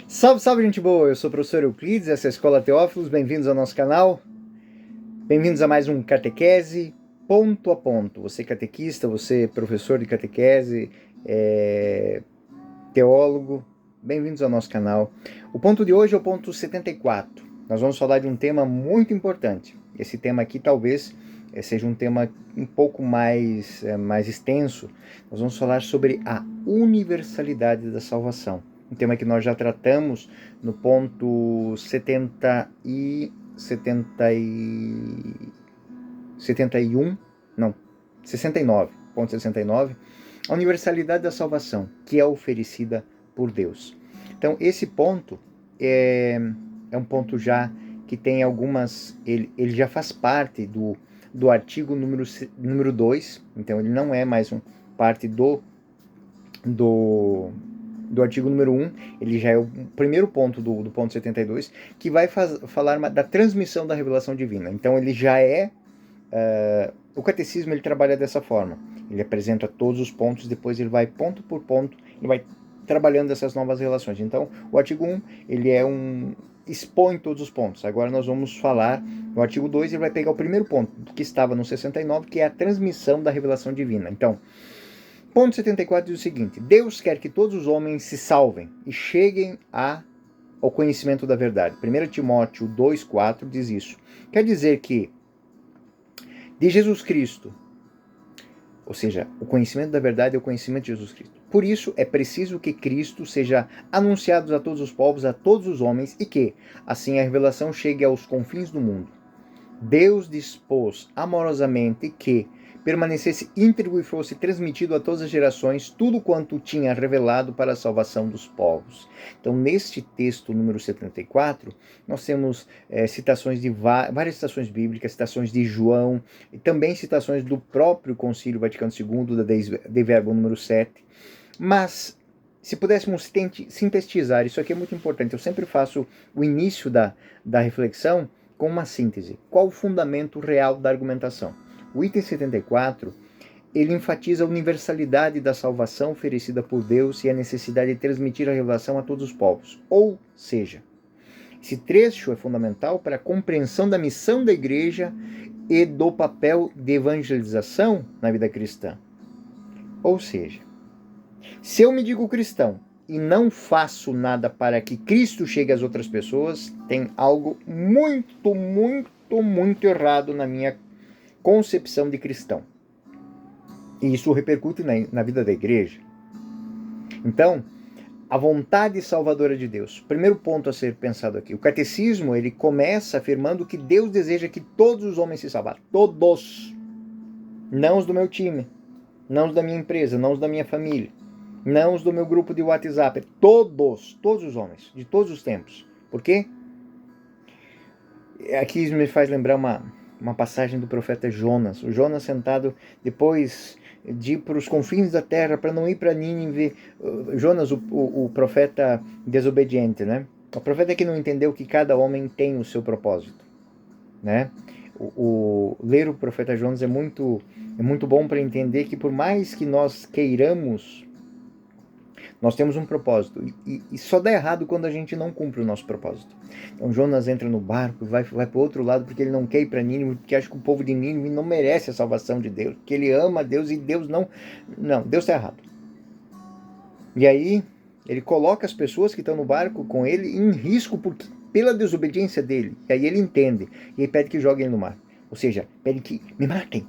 Salve, salve, gente boa! Eu sou o professor Euclides, essa é a Escola Teófilos, bem-vindos ao nosso canal. Bem-vindos a mais um Catequese Ponto a Ponto. Você catequista, você professor de catequese, teólogo, bem-vindos ao nosso canal. O ponto de hoje é o ponto 74. Nós vamos falar de um tema muito importante. Esse tema aqui talvez seja um tema um pouco mais extenso. Nós vamos falar sobre a universalidade da salvação. Um tema que nós já tratamos no ponto 71, não, 69, ponto 69, a universalidade da salvação, que é oferecida por Deus. Então, esse ponto é um ponto já que tem algumas, ele já faz parte do artigo número 2, então ele não é mais parte do artigo número 1, ele já é o primeiro ponto do ponto 72, que vai falar da transmissão da revelação divina. Então ele já é... o catecismo ele trabalha dessa forma. Ele apresenta todos os pontos, depois ele vai ponto por ponto, ele vai trabalhando essas novas relações. Então, o artigo 1, ele expõe todos os pontos. Agora nós vamos falar, no artigo 2, ele vai pegar o primeiro ponto, que estava no 69, que é a transmissão da revelação divina. Então, ponto 74 diz o seguinte: Deus quer que todos os homens se salvem e cheguem ao conhecimento da verdade. 1 Timóteo 2,4 diz isso. Quer dizer que de Jesus Cristo, ou seja, o conhecimento da verdade é o conhecimento de Jesus Cristo. Por isso, é preciso que Cristo seja anunciado a todos os povos, a todos os homens, e que, assim, a revelação chegue aos confins do mundo. Deus dispôs amorosamente que permanecesse íntegro e fosse transmitido a todas as gerações tudo quanto tinha revelado para a salvação dos povos. Então, neste texto número 74, nós temos citações de várias citações bíblicas, citações de João, e também citações do próprio Concílio Vaticano II, da Dei Verbum número 7. Mas, se pudéssemos sintetizar, isso aqui é muito importante, eu sempre faço o início da reflexão com uma síntese. Qual o fundamento real da argumentação? O item 74, ele enfatiza a universalidade da salvação oferecida por Deus e a necessidade de transmitir a revelação a todos os povos. Ou seja, esse trecho é fundamental para a compreensão da missão da igreja e do papel de evangelização na vida cristã. Ou seja, se eu me digo cristão e não faço nada para que Cristo chegue às outras pessoas, tem algo muito, muito, muito errado na minha concepção de cristão. E isso repercute na vida da igreja. Então, a vontade salvadora de Deus. Primeiro ponto a ser pensado aqui. O catecismo, ele começa afirmando que Deus deseja que todos os homens se salvem. Todos. Não os do meu time. Não os da minha empresa. Não os da minha família. Não os do meu grupo de WhatsApp. Todos. Todos os homens. De todos os tempos. Por quê? Aqui isso me faz lembrar uma passagem do profeta Jonas. O Jonas sentado depois de ir para os confins da terra para não ir para Nínive. Jonas, o profeta desobediente, né? O profeta que não entendeu que cada homem tem o seu propósito, né? Ler o profeta Jonas é muito bom para entender que por mais que nós queiramos, nós temos um propósito e só dá errado quando a gente não cumpre o nosso propósito. Então Jonas entra no barco e vai para o outro lado porque ele não quer ir para Nínive, porque acha que o povo de Nínive não merece a salvação de Deus, porque ele ama Deus e Deus não... Não, Deus está errado. E aí ele coloca as pessoas que estão no barco com ele em risco pela desobediência dele. E aí ele entende e ele pede que joguem no mar. Ou seja, pede que me matem.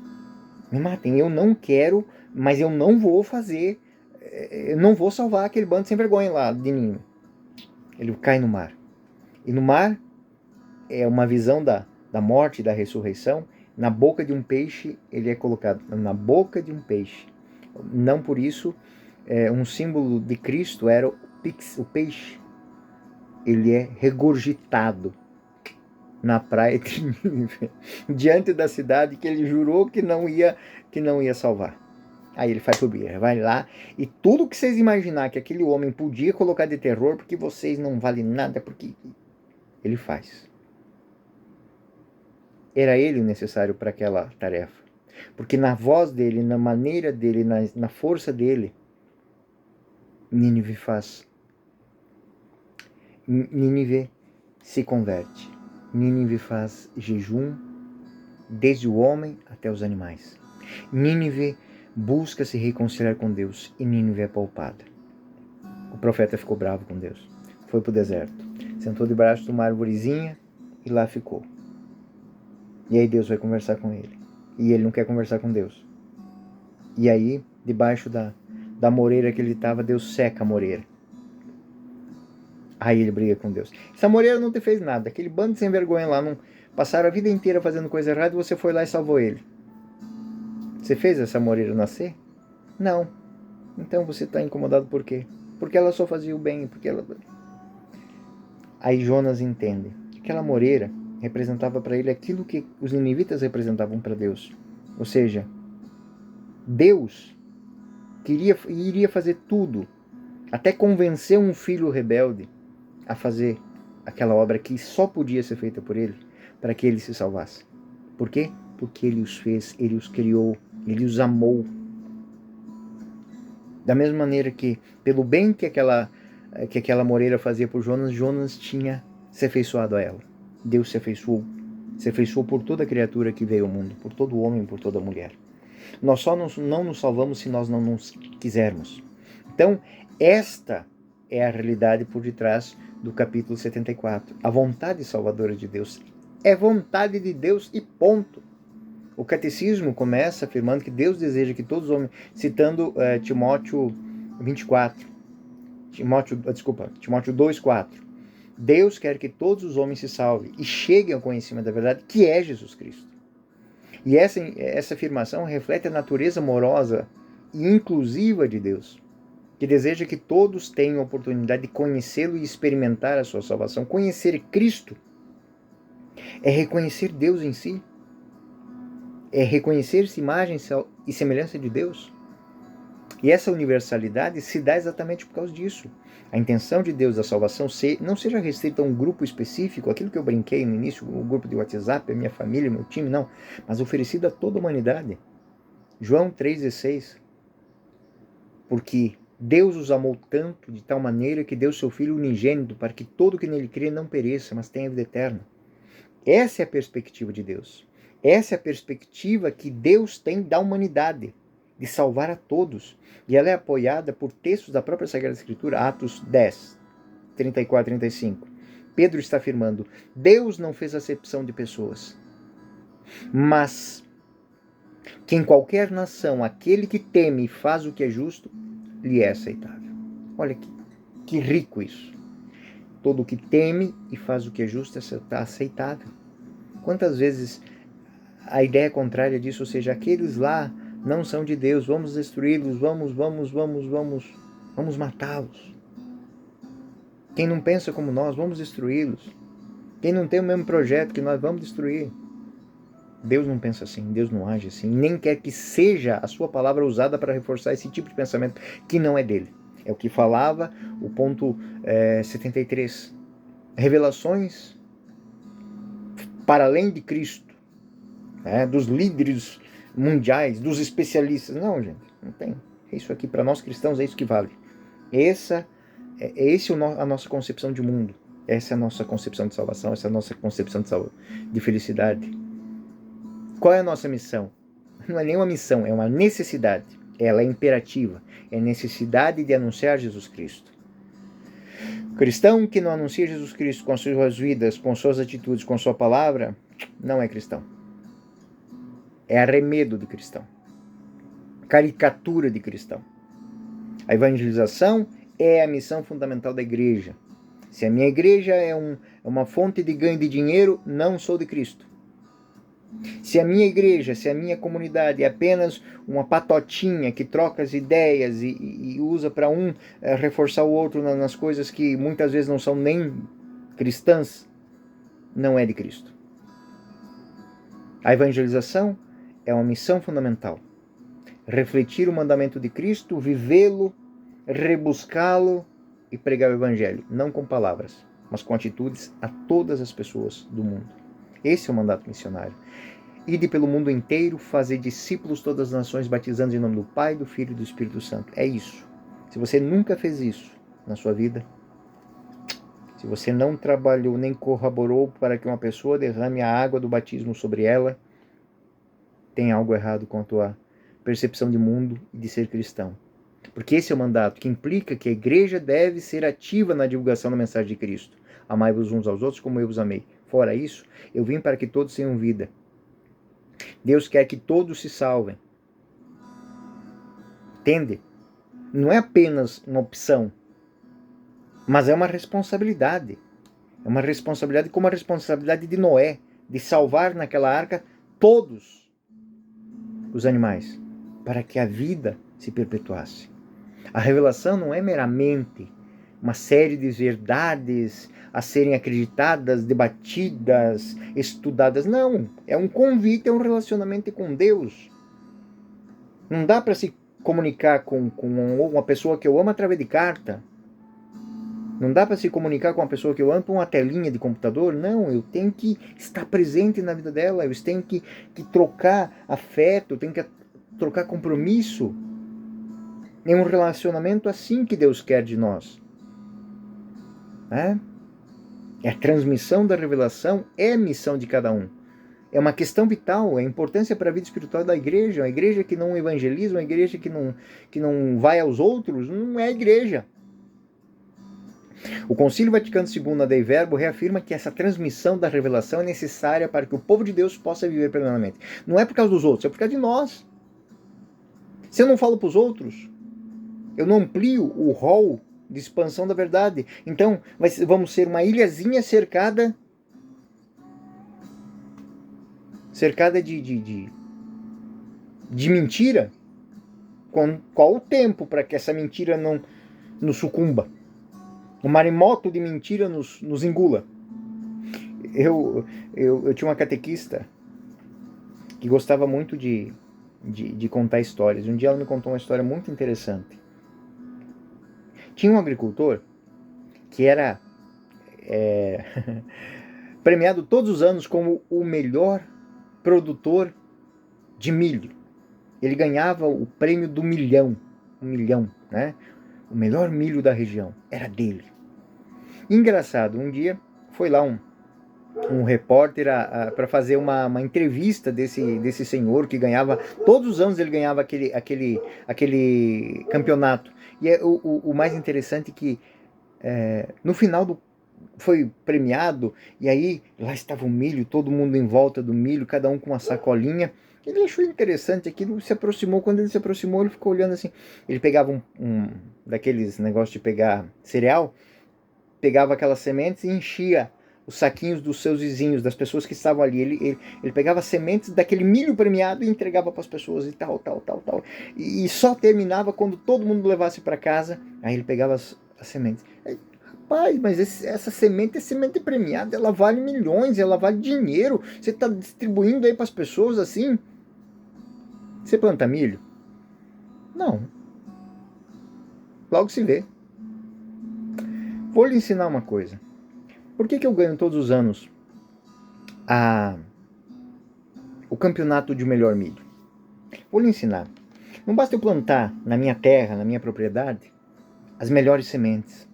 Eu não quero, mas eu não vou fazer... Eu não vou salvar aquele bando sem vergonha lá de Nínive. Ele cai no mar. E no mar é uma visão da morte e da ressurreição. Na boca de um peixe, ele é colocado. Na boca de um peixe. Não por isso, um símbolo de Cristo era o peixe. Ele é regurgitado na praia de Nínive, diante da cidade que ele jurou que não ia salvar. Aí ele faz subir, vai lá, e tudo que vocês imaginar que aquele homem podia colocar de terror, porque vocês não valem nada, porque ele faz. Era ele o necessário para aquela tarefa. Porque na voz dele, na maneira dele, na força dele, Nínive faz. Nínive se converte. Nínive faz jejum, desde o homem até os animais. Nínive busca se reconciliar com Deus e Nínive é poupada. O profeta ficou bravo com Deus. Foi para o deserto. Sentou debaixo de uma arvorezinha e lá ficou. E aí Deus vai conversar com ele. E ele não quer conversar com Deus. E aí, debaixo da moreira que ele estava, Deus seca a moreira. Aí ele briga com Deus. Essa moreira não te fez nada. Aquele bando de sem vergonha lá, não passaram a vida inteira fazendo coisa errada e você foi lá e salvou ele. Você fez essa moreira nascer? Não. Então você está incomodado por quê? Porque ela só fazia o bem. Aí Jonas entende que aquela moreira representava para ele aquilo que os ninivitas representavam para Deus. Ou seja, Deus iria fazer tudo, até convencer um filho rebelde a fazer aquela obra que só podia ser feita por ele, para que ele se salvasse. Por quê? Porque ele os fez, ele os criou, ele os amou. Da mesma maneira que, pelo bem que aquela moreira fazia por Jonas, Jonas tinha se afeiçoado a ela. Deus se afeiçoou por toda criatura que veio ao mundo, por todo homem, por toda mulher. Nós só não nos salvamos se nós não nos quisermos. Então, esta é a realidade por detrás do capítulo 74. A vontade salvadora de Deus é vontade de Deus e ponto. O catecismo começa afirmando que Deus deseja que todos os homens, citando Timóteo 2,4. Deus quer que todos os homens se salvem e cheguem ao conhecimento da verdade, que é Jesus Cristo. E essa afirmação reflete a natureza amorosa e inclusiva de Deus, que deseja que todos tenham a oportunidade de conhecê-lo e experimentar a sua salvação. Conhecer Cristo é reconhecer Deus em si, é reconhecer-se imagem e semelhança de Deus. E essa universalidade se dá exatamente por causa disso. A intenção de Deus da salvação não seja restrita a um grupo específico, aquilo que eu brinquei no início, o grupo de WhatsApp, a minha família, meu time, não, mas oferecido a toda a humanidade. João 3,16. Porque Deus os amou tanto, de tal maneira que deu seu Filho unigênito, para que todo que nele crê não pereça, mas tenha vida eterna. Essa é a perspectiva de Deus. Essa é a perspectiva que Deus tem da humanidade, de salvar a todos. E ela é apoiada por textos da própria Sagrada Escritura, Atos 10, 34 e 35. Pedro está afirmando: Deus não fez acepção de pessoas, mas que em qualquer nação, aquele que teme e faz o que é justo, lhe é aceitável. Olha que rico isso. Todo o que teme e faz o que é justo está aceitável. Quantas vezes a ideia contrária disso, ou seja, aqueles lá não são de Deus, vamos destruí-los, vamos matá-los. Quem não pensa como nós, vamos destruí-los. Quem não tem o mesmo projeto que nós, vamos destruir. Deus não pensa assim, Deus não age assim, nem quer que seja a sua palavra usada para reforçar esse tipo de pensamento que não é dele. É o que falava o ponto 73. Revelações para além de Cristo, dos líderes mundiais, dos especialistas. Não, gente, não tem. É isso aqui, para nós cristãos, é isso que vale. Essa é a nossa concepção de mundo. Essa é a nossa concepção de salvação, essa é a nossa concepção de felicidade. Qual é a nossa missão? Não é nenhuma missão, é uma necessidade. Ela é imperativa. É necessidade de anunciar Jesus Cristo. O cristão que não anuncia Jesus Cristo com as suas vidas, com suas atitudes, com sua palavra, não é cristão. É arremedo de cristão. Caricatura de cristão. A evangelização é a missão fundamental da igreja. Se a minha igreja é uma fonte de ganho de dinheiro, não sou de Cristo. Se a minha igreja, se a minha comunidade é apenas uma patotinha que troca as ideias e usa para reforçar o outro nas coisas que muitas vezes não são nem cristãs, não é de Cristo. A evangelização é uma missão fundamental. Refletir o mandamento de Cristo, vivê-lo, rebuscá-lo e pregar o evangelho, não com palavras, mas com atitudes a todas as pessoas do mundo. Esse é o mandato missionário. Ide pelo mundo inteiro, fazer discípulos todas as nações, batizando em nome do Pai, do Filho e do Espírito Santo. É isso. Se você nunca fez isso na sua vida, se você não trabalhou nem corroborou para que uma pessoa derrame a água do batismo sobre ela, tem algo errado com a tua percepção de mundo e de ser cristão. Porque esse é o mandato que implica que a igreja deve ser ativa na divulgação da mensagem de Cristo. Amai-vos uns aos outros como eu vos amei. Fora isso, eu vim para que todos tenham vida. Deus quer que todos se salvem. Entende? Não é apenas uma opção, mas é uma responsabilidade. É uma responsabilidade como a responsabilidade de Noé, de salvar naquela arca todos os animais, para que a vida se perpetuasse. A revelação não é meramente uma série de verdades a serem acreditadas, debatidas, estudadas. Não, é um convite, é um relacionamento com Deus. Não dá para se comunicar com uma pessoa que eu amo através de carta. Não dá para se comunicar com uma pessoa que eu amo por uma telinha de computador. Não, eu tenho que estar presente na vida dela. Eu tenho que trocar afeto, eu tenho que trocar compromisso. É um relacionamento assim que Deus quer de nós. É a transmissão da revelação, é a missão de cada um. É uma questão vital, é a importância para a vida espiritual da igreja. A igreja que não evangeliza, uma igreja que não vai aos outros, não é igreja. O Concílio Vaticano II, na Dei Verbo, reafirma que essa transmissão da revelação é necessária para que o povo de Deus possa viver plenamente. Não é por causa dos outros, é por causa de nós. Se eu não falo para os outros, eu não amplio o rol de expansão da verdade. Então, vamos ser uma ilhazinha cercada de mentira. Qual o tempo para que essa mentira não nos sucumba? O maremoto de mentira nos engula. Eu tinha uma catequista que gostava muito de contar histórias. Um dia ela me contou uma história muito interessante. Tinha um agricultor que era premiado todos os anos como o melhor produtor de milho. Ele ganhava o prêmio do milhão. Um milhão, né? O melhor milho da região. Era dele. Engraçado, um dia foi lá um repórter para fazer uma entrevista desse senhor que ganhava, todos os anos ele ganhava aquele campeonato. E o mais interessante que no final foi premiado, e aí lá estava o milho, todo mundo em volta do milho, cada um com uma sacolinha. Ele achou interessante aquilo, se aproximou. Quando ele se aproximou, ele ficou olhando assim. Ele pegava um daqueles negócios de pegar cereal, pegava aquelas sementes e enchia os saquinhos dos seus vizinhos, das pessoas que estavam ali. Ele pegava sementes daquele milho premiado e entregava para as pessoas e tal. E só terminava quando todo mundo levasse para casa. Aí ele pegava as sementes. Rapaz, mas essa semente é semente premiada, ela vale milhões, ela vale dinheiro. Você está distribuindo aí para as pessoas assim? Você planta milho? Não. Logo se vê. Vou lhe ensinar uma coisa. Por que eu ganho todos os anos o campeonato de melhor milho? Vou lhe ensinar. Não basta eu plantar na minha terra, na minha propriedade, as melhores sementes.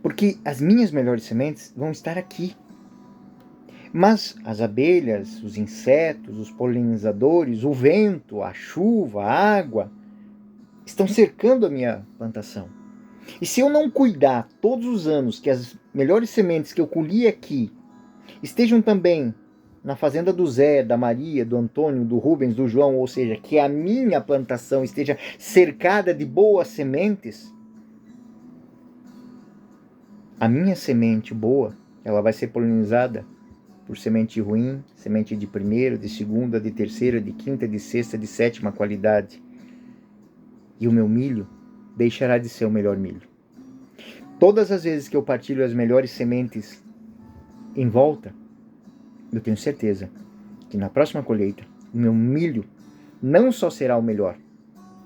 Porque as minhas melhores sementes vão estar aqui. Mas as abelhas, os insetos, os polinizadores, o vento, a chuva, a água, estão cercando a minha plantação. E se eu não cuidar todos os anos que as melhores sementes que eu colhi aqui estejam também na fazenda do Zé, da Maria, do Antônio, do Rubens, do João, ou seja, que a minha plantação esteja cercada de boas sementes, a minha semente boa, ela vai ser polinizada por semente ruim, semente de primeira, de segunda, de terceira, de quinta, de sexta, de sétima qualidade. E o meu milho deixará de ser o melhor milho. Todas as vezes que eu partilho as melhores sementes em volta, eu tenho certeza que na próxima colheita, o meu milho não só será o melhor,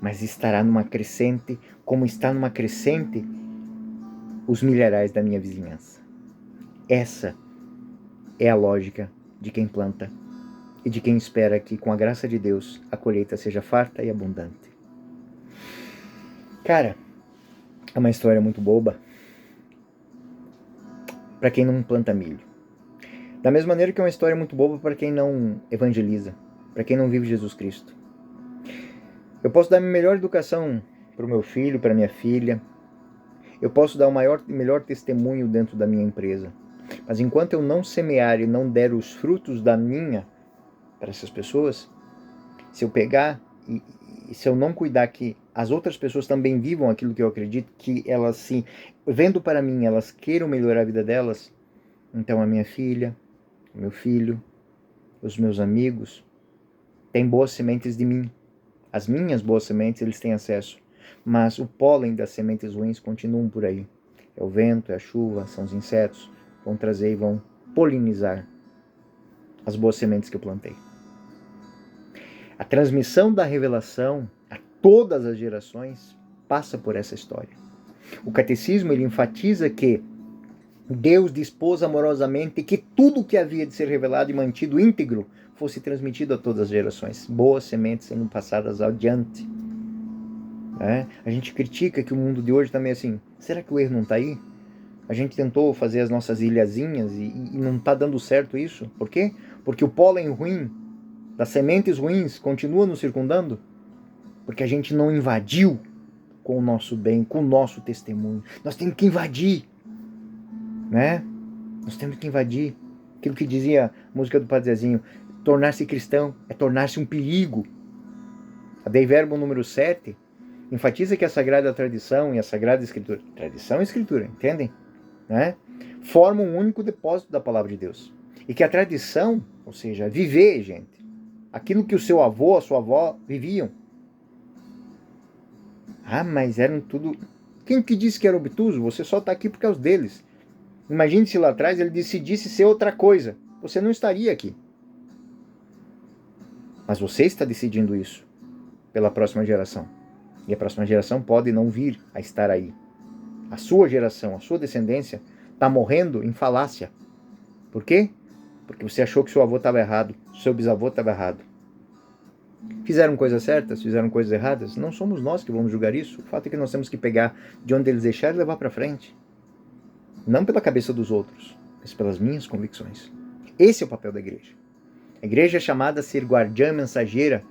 mas estará numa crescente, como está numa crescente os milharais da minha vizinhança. Essa é a lógica de quem planta e de quem espera que, com a graça de Deus, a colheita seja farta e abundante. Cara, é uma história muito boba, para quem não planta milho. Da mesma maneira que é uma história muito boba para quem não evangeliza, para quem não vive Jesus Cristo. Eu posso dar a melhor educação para o meu filho, para minha filha. Eu posso dar o melhor testemunho dentro da minha empresa. Mas enquanto eu não semear e não der os frutos da minha para essas pessoas, se eu pegar e se eu não cuidar que as outras pessoas também vivam aquilo que eu acredito, que elas, sim, vendo para mim, elas queiram melhorar a vida delas, então a minha filha, o meu filho, os meus amigos têm boas sementes de mim. As minhas boas sementes eles têm acesso, mas o pólen das sementes ruins continuam por aí. É o vento, é a chuva, são os insetos, vão trazer e vão polinizar as boas sementes que eu plantei. A transmissão da revelação a todas as gerações passa por essa história. O catecismo ele enfatiza que Deus dispôs amorosamente que tudo que havia de ser revelado e mantido íntegro fosse transmitido a todas as gerações. Boas sementes sendo passadas adiante. A gente critica que o mundo de hoje está meio assim, será que o erro não está aí? A gente tentou fazer as nossas ilhazinhas e não está dando certo isso. Por quê? Porque o pólen ruim, das sementes ruins, continua nos circundando. Porque a gente não invadiu com o nosso bem, com o nosso testemunho. Nós temos que invadir. Nós temos que invadir. Aquilo que dizia a música do Padre Zezinho, tornar-se cristão é tornar-se um perigo. A Dei Verbo número 7 enfatiza que a Sagrada Tradição e a Sagrada Escritura, tradição e escritura, entendem? Formam um único depósito da Palavra de Deus. E que a tradição, ou seja, viver, gente, aquilo que o seu avô, a sua avó viviam. Mas eram tudo... Quem que disse que era obtuso? Você só está aqui por causa deles. Imagine se lá atrás ele decidisse ser outra coisa. Você não estaria aqui. Mas você está decidindo isso pela próxima geração. E a próxima geração pode não vir a estar aí. A sua geração, a sua descendência, está morrendo em falácia. Por quê? Porque você achou que seu avô estava errado, seu bisavô estava errado. Fizeram coisas certas, fizeram coisas erradas? Não somos nós que vamos julgar isso. O fato é que nós temos que pegar de onde eles deixaram e levar para frente. Não pela cabeça dos outros, mas pelas minhas convicções. Esse é o papel da igreja. A igreja é chamada a ser guardiã e mensageira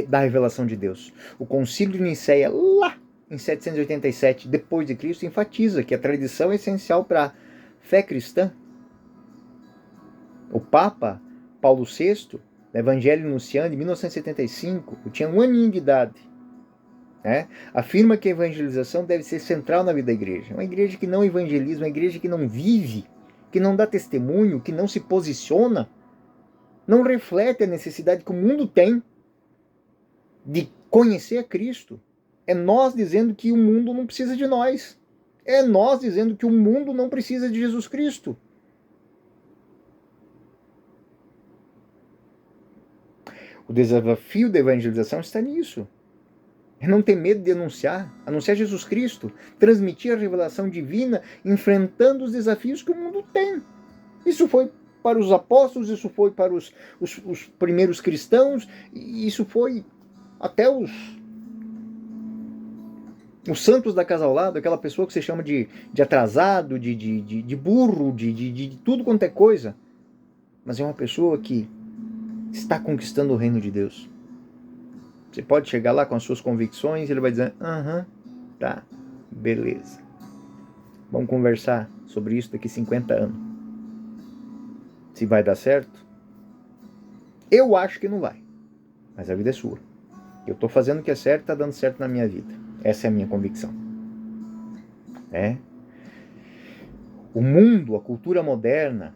da revelação de Deus. O Concílio de Nicéia, lá em 787 depois de Cristo, enfatiza que a tradição é essencial para a fé cristã. O Papa Paulo VI, no Evangelho Nunciano, de 1975, eu tinha 1 aninho de idade, afirma que a evangelização deve ser central na vida da igreja. Uma igreja que não evangeliza, uma igreja que não vive, que não dá testemunho, que não se posiciona, não reflete a necessidade que o mundo tem de conhecer a Cristo. É nós dizendo que o mundo não precisa de nós. É nós dizendo que o mundo não precisa de Jesus Cristo. O desafio da evangelização está nisso. É não ter medo de anunciar Jesus Cristo, transmitir a revelação divina, enfrentando os desafios que o mundo tem. Isso foi para os apóstolos, isso foi para os primeiros cristãos, e isso foi até os santos da casa ao lado, aquela pessoa que você chama de atrasado, de burro, de tudo quanto é coisa. Mas é uma pessoa que está conquistando o reino de Deus. Você pode chegar lá com as suas convicções e ele vai dizer, tá, beleza. Vamos conversar sobre isso daqui 50 anos. Se vai dar certo? Eu acho que não vai. Mas a vida é sua. Eu estou fazendo o que é certo, está dando certo na minha vida. Essa é a minha convicção. O mundo, a cultura moderna,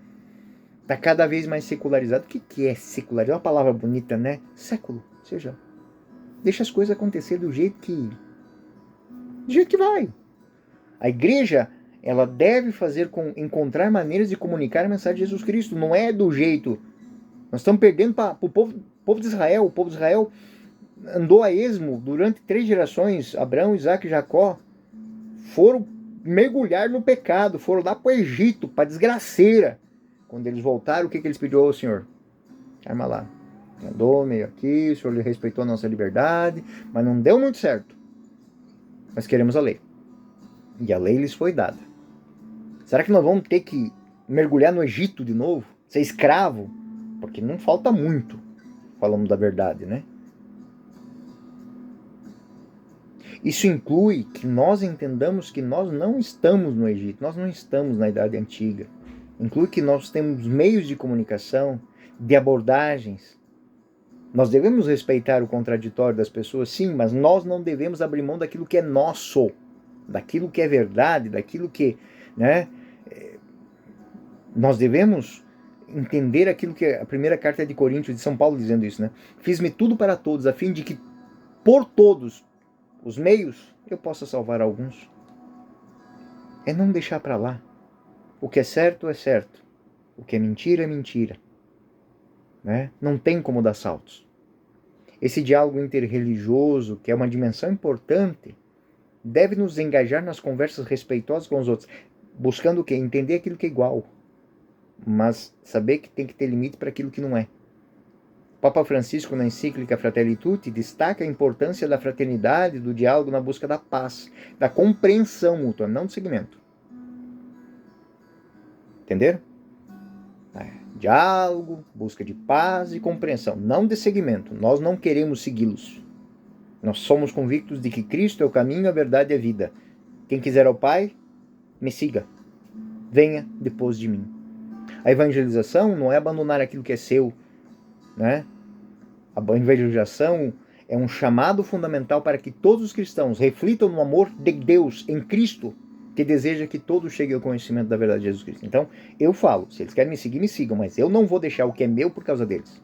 está cada vez mais secularizado. O que é secularizado? É uma palavra bonita, né? Século. Ou seja, deixa as coisas acontecer do jeito que vai. A igreja, ela deve encontrar maneiras de comunicar a mensagem de Jesus Cristo. Não é do jeito... Nós estamos perdendo para o povo de Israel. O povo de Israel andou a esmo durante 3 gerações. Abraão, Isaac e Jacó foram mergulhar no pecado. Foram lá para o Egito, para a desgraceira. Quando eles voltaram, o que eles pediram ao Senhor? Arma lá. Andou meio aqui, o Senhor respeitou a nossa liberdade, mas não deu muito certo. Nós queremos a lei. E a lei lhes foi dada. Será que nós vamos ter que mergulhar no Egito de novo, ser escravo, porque não falta muito, falando da verdade, né? Isso inclui que nós entendamos que nós não estamos no Egito, nós não estamos na Idade Antiga. Inclui que nós temos meios de comunicação, de abordagens. Nós devemos respeitar o contraditório das pessoas, sim, mas nós não devemos abrir mão daquilo que é nosso, daquilo que é verdade, daquilo que, né? Nós devemos entender aquilo que a primeira carta de Coríntios, de São Paulo, dizendo isso, né? Fiz-me tudo para todos, a fim de que por todos os meios eu possa salvar alguns. É não deixar para lá. O que é certo é certo. O que é mentira, né? Não tem como dar saltos. Esse diálogo interreligioso, que é uma dimensão importante, deve nos engajar nas conversas respeitosas com os outros, buscando o quê? Entender aquilo que é igual, mas saber que tem que ter limite para aquilo que não é. O Papa Francisco, na encíclica Fratelli Tutti, destaca a importância da fraternidade, do diálogo na busca da paz, da compreensão mútua, não do seguimento. Entenderam? Diálogo, busca de paz e compreensão, não de seguimento. Nós não queremos segui-los. Nós somos convictos de que Cristo é o caminho, a verdade e a vida. Quem quiser ao Pai, me siga. Venha depois de mim. A evangelização não é abandonar aquilo que é seu, né? A evangelização é um chamado fundamental para que todos os cristãos reflitam no amor de Deus em Cristo, que deseja que todos cheguem ao conhecimento da verdade de Jesus Cristo. Então, eu falo, se eles querem me seguir, me sigam, mas eu não vou deixar o que é meu por causa deles.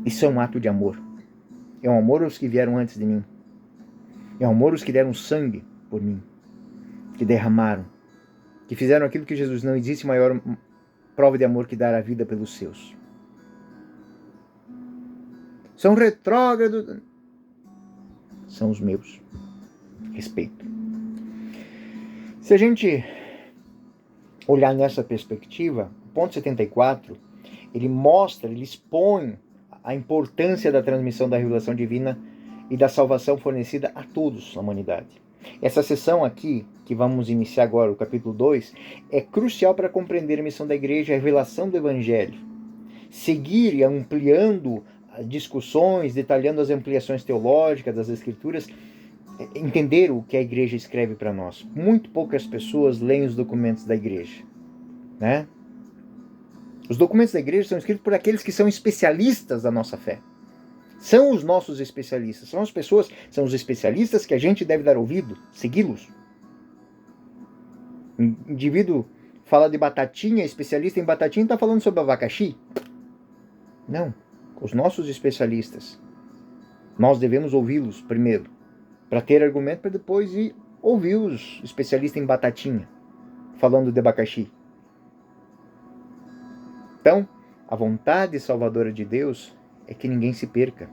Isso é um ato de amor. É um amor aos que vieram antes de mim. É um amor aos que deram sangue por mim, que derramaram, que fizeram aquilo que Jesus não existe maior prova de amor que dar a vida pelos seus. São retrógrados. São os meus. Respeito. Se a gente olhar nessa perspectiva, o ponto 74, ele mostra, ele expõe a importância da transmissão da revelação divina e da salvação fornecida a todos na humanidade. Essa sessão aqui, que vamos iniciar agora, o capítulo 2, é crucial para compreender a missão da igreja, a revelação do Evangelho. Seguir e ampliando as discussões, detalhando as ampliações teológicas das Escrituras, entender o que a igreja escreve para nós. Muito poucas pessoas leem os documentos da igreja, né? Os documentos da igreja são escritos por aqueles que são especialistas da nossa fé. São os nossos especialistas, são as pessoas, são os especialistas que a gente deve dar ouvido, segui-los. O indivíduo fala de batatinha, especialista em batatinha, está falando sobre abacaxi? Não, os nossos especialistas. Nós devemos ouvi-los primeiro, para ter argumento para depois ir ouvir os especialistas em batatinha, falando de abacaxi. Então, a vontade salvadora de Deus é que ninguém se perca.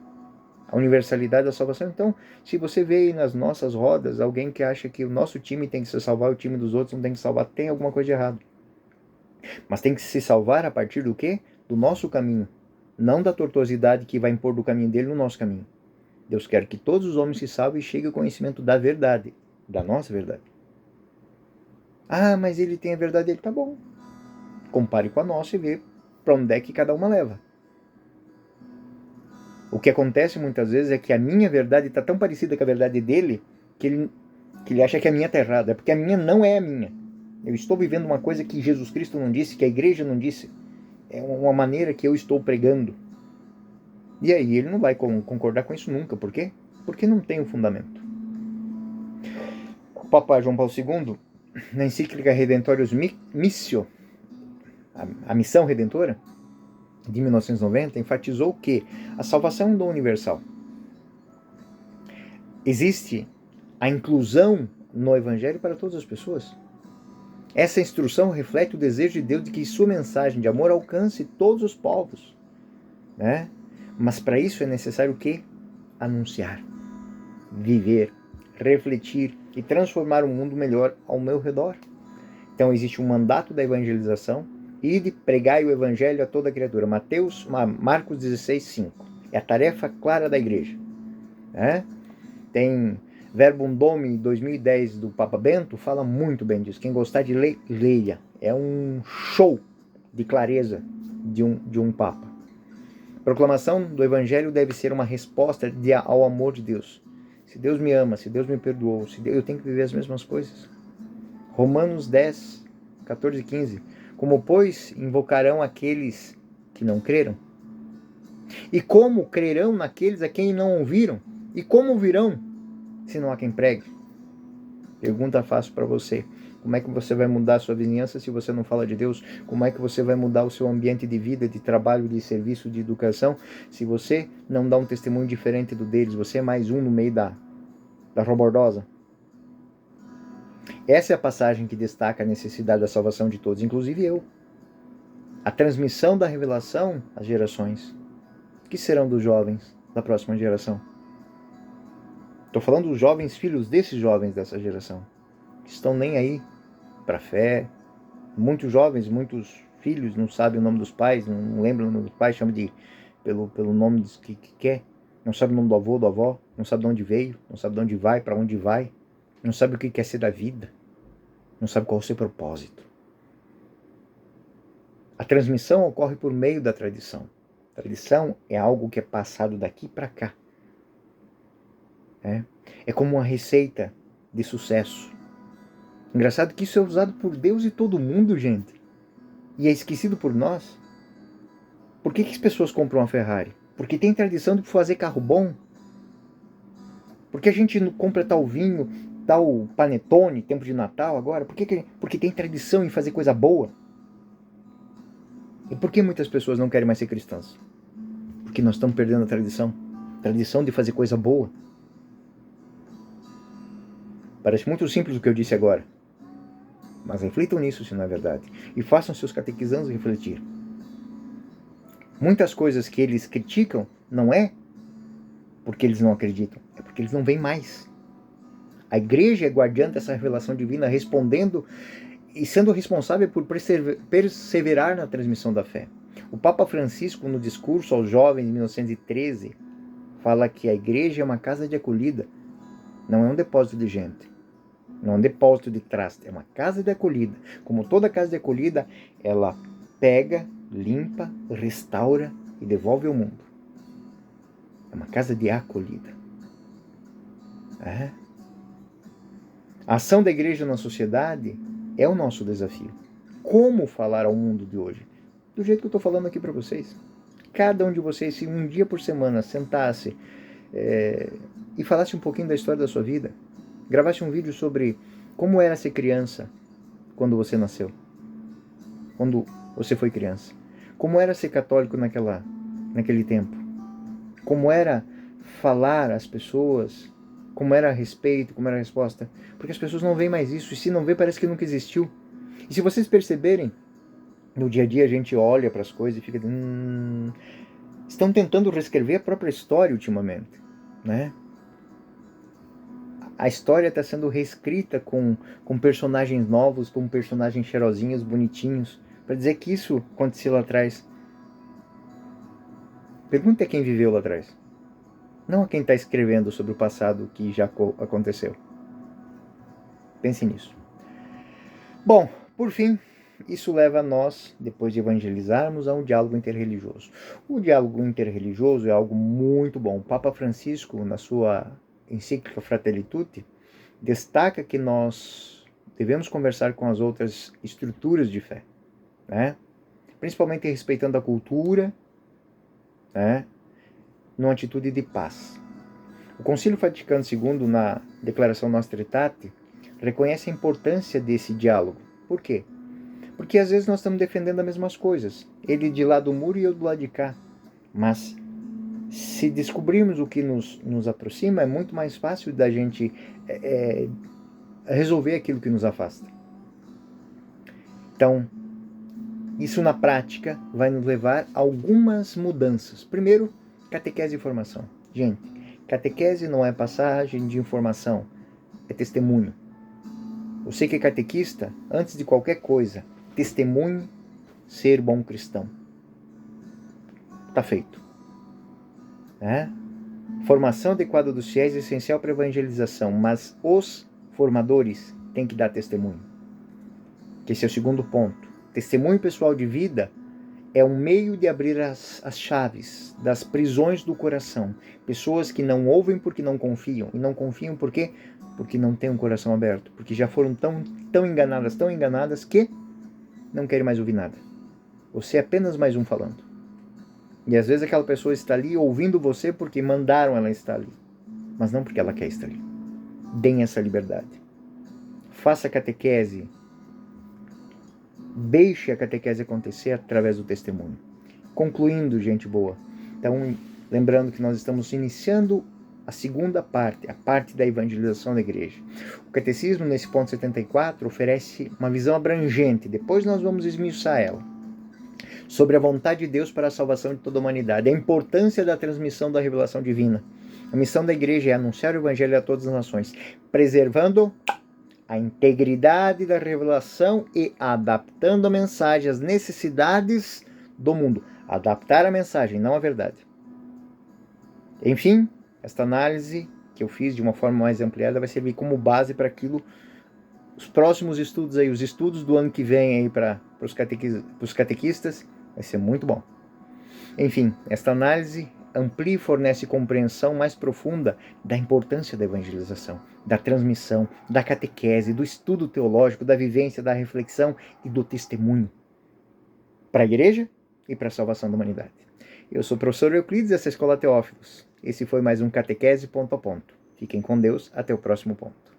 A universalidade da salvação. Então, se você vê aí nas nossas rodas alguém que acha que o nosso time tem que se salvar, o time dos outros não tem que salvar, tem alguma coisa de errado. Mas tem que se salvar a partir do quê? Do nosso caminho. Não da tortuosidade que vai impor do caminho dele no nosso caminho. Deus quer que todos os homens se salvem e cheguem ao conhecimento da verdade, da nossa verdade. Ah, mas ele tem a verdade dele, tá bom. Compare com a nossa e vê para onde é que cada uma leva. O que acontece muitas vezes é que a minha verdade está tão parecida com a verdade dele que ele acha que a minha está errada. É porque a minha não é a minha. Eu estou vivendo uma coisa que Jesus Cristo não disse, que a igreja não disse. É uma maneira que eu estou pregando. E aí ele não vai concordar com isso nunca. Por quê? Porque não tem um fundamento. O Papa João Paulo II, na encíclica Redemptorius Missio, a missão redentora, de 1990, enfatizou que a salvação é um dom universal. Existe a inclusão no Evangelho para todas as pessoas. Essa instrução reflete o desejo de Deus de que sua mensagem de amor alcance todos os povos, né? Mas para isso é necessário o quê? Anunciar, viver, refletir e transformar o mundo melhor ao meu redor. Então existe um mandato da evangelização e de pregar o evangelho a toda criatura. Marcos 16:5. É a tarefa clara da igreja, né? Tem Verbum Domini 2010 do Papa Bento fala muito bem disso. Quem gostar de ler, leia. É um show de clareza de um Papa. Proclamação do Evangelho deve ser uma resposta ao amor de Deus. Se Deus me ama, se Deus me perdoou, eu tenho que viver as mesmas coisas. Romanos 10, 14 e 15. Como, pois, invocarão aqueles que não creram? E como crerão naqueles a quem não ouviram? E como ouvirão, se não há quem pregue? Pergunta fácil para você. Como é que você vai mudar a sua vizinhança se você não fala de Deus? Como é que você vai mudar o seu ambiente de vida, de trabalho, de serviço, de educação, se você não dá um testemunho diferente do deles? Você é mais um no meio da robordosa? Essa é a passagem que destaca a necessidade da salvação de todos, inclusive eu. A transmissão da revelação às gerações. O que serão dos jovens da próxima geração? Estou falando dos jovens filhos desses jovens dessa geração, que estão nem aí para a fé. Muitos jovens, muitos filhos não sabem o nome dos pais, não lembram o nome dos pais, chamam pelo nome que quer. Não sabe o nome do avô, da avó, não sabe de onde veio, não sabe de onde vai, para onde vai, não sabe o que quer ser da vida, não sabe qual é o seu propósito. A transmissão ocorre por meio da tradição. A tradição é algo que é passado daqui para cá. É como uma receita de sucesso. Engraçado que isso é usado por Deus e todo mundo, gente. E é esquecido por nós. Por que as pessoas compram uma Ferrari? Porque tem tradição de fazer carro bom. Por que a gente não compra tal vinho, tal panetone, tempo de Natal agora? Porque tem tradição em fazer coisa boa. E por que muitas pessoas não querem mais ser cristãs? Porque nós estamos perdendo a tradição. Tradição de fazer coisa boa. Parece muito simples o que eu disse agora. Mas reflitam nisso se não é verdade. E façam seus catequizandos refletir. Muitas coisas que eles criticam não é porque eles não acreditam, é porque eles não veem mais. A igreja é guardiã dessa revelação divina, respondendo e sendo responsável por perseverar na transmissão da fé. O Papa Francisco, no discurso aos jovens em 1913, fala que a igreja é uma casa de acolhida, não é um depósito de gente. Não é um depósito de traste, é uma casa de acolhida. Como toda casa de acolhida, ela pega, limpa, restaura e devolve ao mundo. É uma casa de acolhida. A ação da igreja na sociedade é o nosso desafio. Como falar ao mundo de hoje? Do jeito que eu estou falando aqui para vocês. Cada um de vocês, se um dia por semana sentasse e falasse um pouquinho da história da sua vida, gravasse um vídeo sobre como era ser criança quando você nasceu, quando você foi criança, como era ser católico naquele tempo, como era falar às pessoas, como era respeito, como era a resposta, porque as pessoas não veem mais isso, e se não vê parece que nunca existiu. E se vocês perceberem, no dia a dia a gente olha para as coisas e fica estão tentando reescrever a própria história ultimamente, né? A história está sendo reescrita com personagens novos, com personagens cheirosinhos, bonitinhos, para dizer que isso aconteceu lá atrás. Pergunte a quem viveu lá atrás. Não a quem está escrevendo sobre o passado que já aconteceu. Pense nisso. Bom, por fim, isso leva a nós, depois de evangelizarmos, a um diálogo interreligioso. O diálogo interreligioso é algo muito bom. O Papa Francisco, na sua encíclica Fratelli Tutti, destaca que nós devemos conversar com as outras estruturas de fé, né? Principalmente respeitando a cultura, né? Numa atitude de paz. O Concílio Vaticano II, na Declaração Nostra Aetate, reconhece a importância desse diálogo. Por quê? Porque às vezes nós estamos defendendo as mesmas coisas. Ele de lá do muro e eu do lado de cá. Mas se descobrirmos o que nos aproxima, é muito mais fácil da gente resolver aquilo que nos afasta. Então, isso na prática vai nos levar a algumas mudanças. Primeiro, catequese e formação. Gente, catequese não é passagem de informação, é testemunho. Você que é catequista, antes de qualquer coisa, testemunhe ser bom cristão. Tá feito. Formação adequada dos fiéis é essencial para a evangelização, mas os formadores têm que dar testemunho. Esse é o segundo ponto. Testemunho pessoal de vida é um meio de abrir as chaves das prisões do coração. Pessoas que não ouvem porque não confiam. E não confiam por quê? Porque não têm um coração aberto. Porque já foram tão enganadas que não querem mais ouvir nada. Você é apenas mais um falando. E às vezes aquela pessoa está ali ouvindo você porque mandaram ela estar ali. Mas não porque ela quer estar ali. Deem essa liberdade. Faça catequese. Deixe a catequese acontecer através do testemunho. Concluindo, gente boa. Então, lembrando que nós estamos iniciando a segunda parte, a parte da evangelização da igreja. O catecismo, nesse ponto 74, oferece uma visão abrangente. Depois nós vamos esmiuçar ela. Sobre a vontade de Deus para a salvação de toda a humanidade. A importância da transmissão da revelação divina. A missão da igreja é anunciar o evangelho a todas as nações, preservando a integridade da revelação e adaptando a mensagem às necessidades do mundo. Adaptar a mensagem, não a verdade. Enfim, esta análise que eu fiz de uma forma mais ampliada vai servir como base para aquilo, os próximos estudos aí, os estudos do ano que vem aí para os catequistas, vai ser muito bom. Enfim, esta análise amplia e fornece compreensão mais profunda da importância da evangelização, da transmissão, da catequese, do estudo teológico, da vivência, da reflexão e do testemunho para a igreja e para a salvação da humanidade. Eu sou o professor Euclides dessa Escola Teófilos. Esse foi mais um Catequese Ponto a Ponto. Fiquem com Deus, até o próximo ponto.